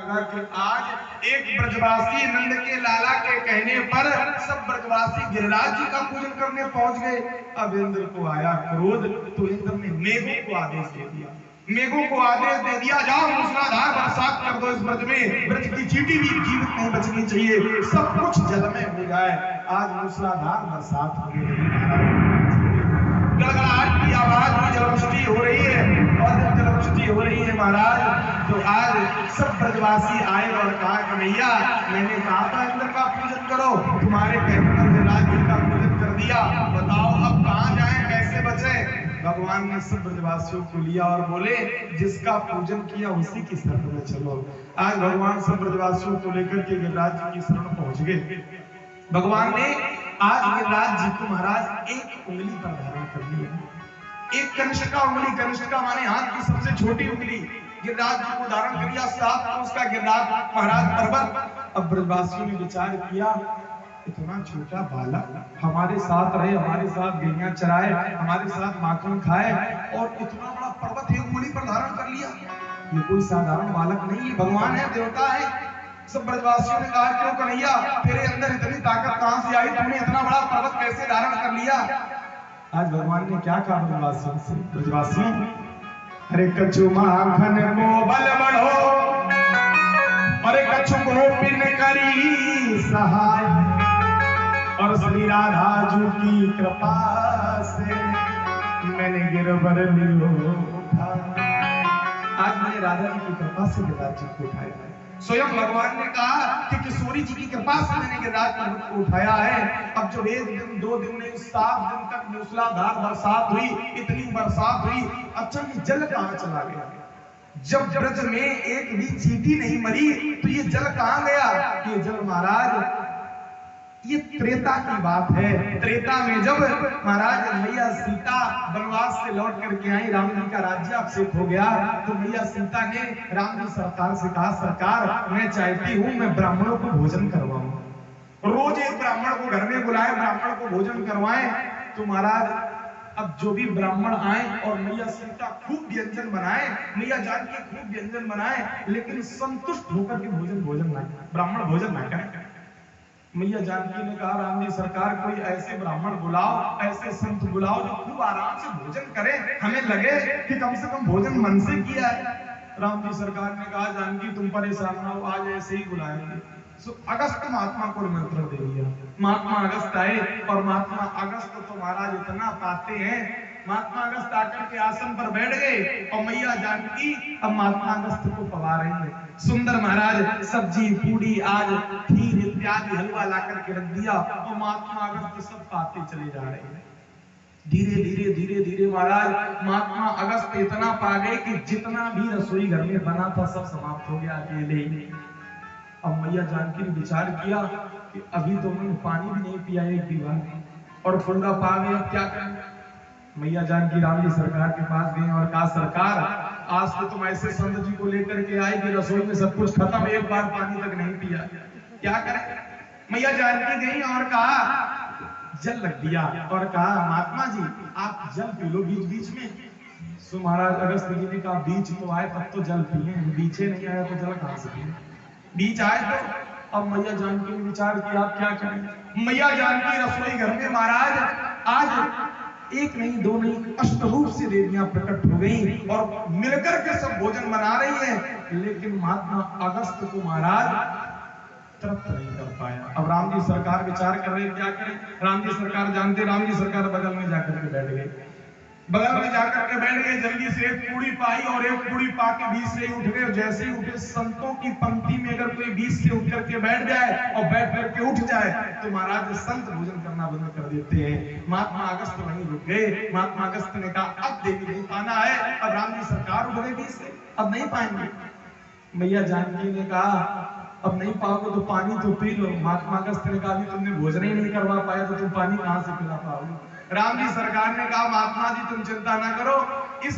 देखा कि आज एक ब्रजवासी नंद के लाला के कहने पर सब ब्रजवासी गिरिराज जी का पूजन करने पहुंच गए। अब इंद्र को आया क्रोध, तो इंद्र ने मेघों को आदेश दे दिया, मेघों को आदेश दे दिया, जाओ मूसलाधार बरसात कर दो इस ब्रज में, ब्रज की चींटी भी जीवित नहीं बचनी चाहिए, सब कुछ जलमय हो जाए। आज मूसलाधार बरसात होने लगी, गड़गड़ाहट की आवाज में जलवृष्टि हो रही है, और जब जलवृष्टि हो रही है महाराज, तो आज सब ब्रजवासी आए और कहा कि भैया मैंने कहा था इंद्र का पूजन करो, तुम्हारे कहने पर राज्य का पूजन कर दिया, बताओ अब कहां जाएं, कैसे बचे। भगवान ने सब ब्रजवासियों को लिया और बोले जिसका पूजन किया उसी की शरण में चलो। आज भगवान सब ब्रजवासियों को लेकर के गिरिराज जी की शरण पहुंच गए। भगवान ने आज गिरिराज जी को महाराज एक उंगली पर धारण कर लिया, एक कनिष्ठा उंगली, कनिष्ठा माने हाथ की सबसे छोटी उंगली, गिरिराज जी को धारण कर लिया, साथ में उसका गिरिराज महाराज पर्वत। अब ब्रजवासियों ने विचार किया इतना छोटा बालक हमारे साथ रहे, हमारे साथ गैया चराए, हमारे साथ माखन खाए, और इतना बड़ा पर्वत एक उंगली पर धारण कर लिया, ये कोई साधारण बालक नहीं है, भगवान है, देवता है। सब ब्रजवासियों ने कहा क्यों कन्हैया तेरे अंदर इतनी ताकत कहां से आई, तूने इतना बड़ा पर्वत कैसे धारण कर लिया। आज भगवान ने क्या कहा ब्रजवासियों से, ब्रजवासियों अरे कछु माखन को बल बढ़ो, अरे कछु गोपिन करी सहाय, और श्री राधा जी की कृपा से मैंने गिरवर लियो उठा। आज मैंने राधा जी की कृपा से गिरिराज जी को उठाया। स्वयं भगवान ने कहा कि किशोरी जी की कृपा से मैंने गिरिराज पर्वत को उठाया है। अब जो एक दिन 2 दिन नहीं 7 दिन तक मूसलाधार बरसात हुई, इतनी बरसात हुई, अच्छा ये जल कहां चला गया। जब ब्रज में एक भी चींटी नहीं मरी तो ये जल कहां गया। ये जल महाराज ये त्रेता की बात है। त्रेता में जब महाराज मैया सीता वनवास से लौट करके आई, राम जी का राज्याभिषेक हो गया, तो मैया सीता ने राम जी सरकार से कहा सरकार मैं चाहती हूँ मैं ब्राह्मणों को भोजन करवाऊं, रोज एक ब्राह्मण को घर में बुलाए, ब्राह्मण को भोजन करवाएं। तो महाराज अब जो भी ब्राह्मण आए और मैया सीता खूब व्यंजन बनाए, मैया जानकी खूब व्यंजन बनाए, लेकिन संतुष्ट होकर के भोजन ना ब्राह्मण भोजन ना करें। मैया जानकी ने कहा राम जी सरकार कोई ऐसे ब्राह्मण बुलाओ, ऐसे संत बुलाओ जो खूब आराम से भोजन करे, हमें लगे कि कम से कम भोजन मन से किया है। राम जी सरकार ने कहा जानकी तुम परेशान ना हो, आज ऐसे ही बुलाएंगे। अगस्त महात्मा को निमंत्रण दे दिया। महात्मा अगस्त आए और महात्मा अगस्त तो महाराज इतना पाते हैं, महात्मा अगस्त आकर के आसन पर बैठ गए और मैया जानकी अब महात्मा अगस्त को पवा रही है। सुंदर महाराज सब्जी पूड़ी आज खीर इत्यादि हलवा ला करके रख दिया और महात्मा अगस्त सब पाते चले जा रहे हैं। धीरे धीरे धीरे धीरे महाराज महात्मा अगस्त इतना पा गए कि जितना भी रसोई घर में बना था सब समाप्त हो गया अकेले। अब मैया जानकी ने विचार किया कि अभी तो मैंने पानी भी नहीं पिया एक भी बार, और फुल्का पा गए, अब क्या करें। मैया जानकी राम जी सरकार के पास गई और कहा सरकार आज तो तुम ऐसे संत जी को लेकर के आए कि रसोई में सब कुछ खत्म, एक बार पानी तक नहीं पिया, क्या करें। मैया जानकी गई और कहा जल रख दिया और कहा महात्मा जी आप जल पी लो बीच बीच में। सो महाराज अगस्त जी ने कहा बीच तो आए तब तो जल पिए, बीचे नहीं आया तो जल कहां से पिए। बीच आए तो अब मैया जानकी ने विचार किया आप क्या करें। मैया जानकी रसोई घर में महाराज आज एक नहीं दो नहीं अष्टरूप से देवियां प्रकट हो गई और मिलकर के सब भोजन बना रही हैं, लेकिन महात्मा अगस्त को महाराज तृप्त नहीं कर पाया। अब राम जी सरकार विचार कर रहे क्या करें। राम जी सरकार जानते, राम जी सरकार बगल में जाकर के बैठ गए, बगल में जाकर के बैठ गए, जल्दी से एक पूड़ी पाई और एक पूड़ी पा के बीच से ही उठ गए। जैसे ही उठे संतों की पंक्ति में अगर कोई बीच से उठ करके बैठ जाए और बैठ करके उठ जाए तो महाराज संत भोजन करना बंद कर देते हैं। महात्मा अगस्त वहीं रुक गए। महात्मा अगस्त ने कहा अब देवी नहीं पाना है। अब राम जी सरकार उठ गए बीच से, अब नहीं पाएंगे। मैया जानकी ने कहा अब नहीं पाओगे तो पानी तो पी लो। महात्मा अगस्त ने कहा तुमने भोजन ही नहीं करवा पाया तो तुम पानी कहां से पिला पाओगे। राम जी सरकार ने कहा महात्मा जी तुम चिंता ना करो, इस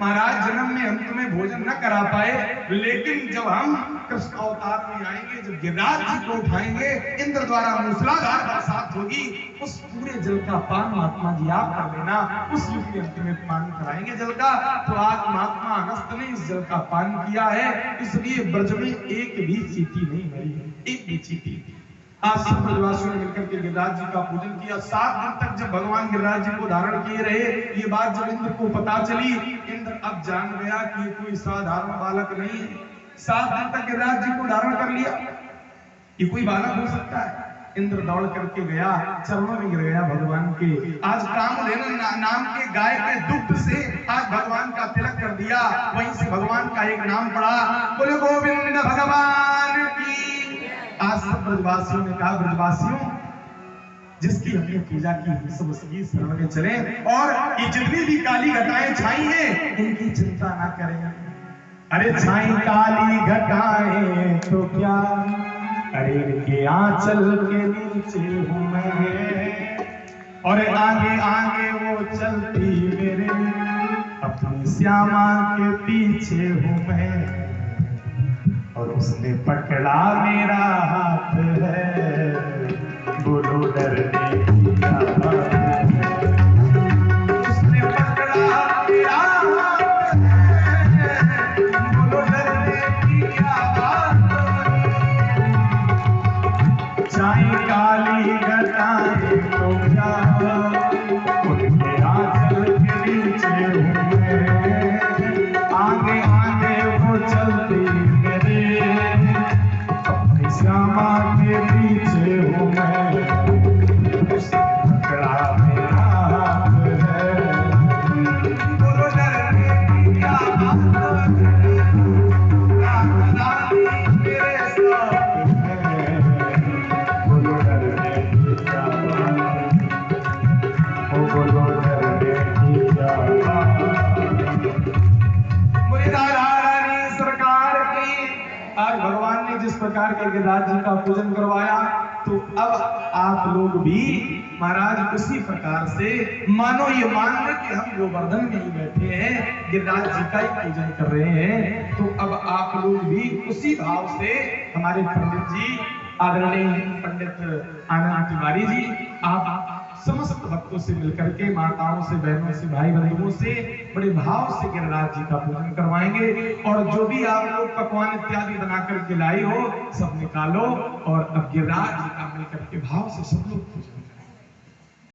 महाराज जन्म में हम तुम्हें भोजन न करा पाए, लेकिन जब हम कृष्ण अवतार में आएंगे, जब गिरिराज जी को उठाएंगे, इंद्र द्वारा मूसलाधार बरसात होगी, उस पूरे जल का पान महात्मा जी आप कर लेना। उस युग में हम तुम्हें पान कराएंगे जल का। तो आज महात्मा अगस्त ने इस जल का पान किया है, इसलिए ब्रज में एक भी चींटी नहीं मरी है, एक भी चींटी। आज सब ब्रजवासियों ने मिलकर के गिरिराज जी का पूजन किया। 7 दिन तक जब भगवान गिरिराज जी को धारण किए रहे, ये बात जब इंद्र को पता चली, इंद्र अब जान गया कि ये कोई साधारण बालक नहीं है। 7 दिन तक गिरिराज जी को धारण कर लिया, ये कोई बालक हो सकता है। इंद्र दौड़ करके गया, चरणों में गिर गया भगवान के। आज कामधेनु नाम के गाय के दुग्ध से आज भगवान का तिलक कर दिया, वहीं से भगवान का एक नाम पड़ा, बोले गोविंद भगवान की। आज सब ब्रजवासियों ने कहा, ब्रजवासियों जिसकी हमने पूजा की, हम सब उसकी शरण में चले, और ये जितनी भी काली घटाएं छाई हैं, इनकी चिंता ना करें। अरे छाई काली घटाएं तो क्या, अरे इनके आंचल के नीचे हूं मैं, और आगे आगे वो चलती मेरे, अपनी श्यामा के पीछे हूं मैं, और उसने पकड़ा मेरा हाथ है, बोलो डरने की क्या बात है। उसने पकड़ा मेरा हाथ है, बोलो डरने की क्या बात है। चाहे काली घटाएं तो क्या, उनके आंचल के नीचे हूं मैं, आगे आगे वो चलती श्यामा के पीछे हूँ मैं, पकड़ा मेरा हाथ है, बोलो डरने की क्या बात है, मेरे साथ है, बोलो डरने की क्या बात है, बोलो डरने की क्या बात है। राधा रानी सरकार की। आज भगवान ने जिस प्रकार के गिरिराज जी का पूजन करवाया, तो अब आप लोग भी महाराज उसी प्रकार से मानो, ये मान लो कि हम गोवर्धन में ही बैठे हैं, गिरिराज जी का ही पूजन कर रहे हैं। तो अब आप लोग भी उसी भाव से, हमारे पंडित जी आदरणीय पंडित आनंद तिवारी जी, आप समस्त भक्तों से मिलकर के, माताओं से, बहनों से, भाई बंधुओं से बड़े भाव से गिरिराज जी का पूजन करवाएंगे। और जो भी आप लोग पकवान इत्यादि बना करके लाई हो, सब निकालो, और अब गिरिराज जी का मिलकर के भाव से सब लोग पूजन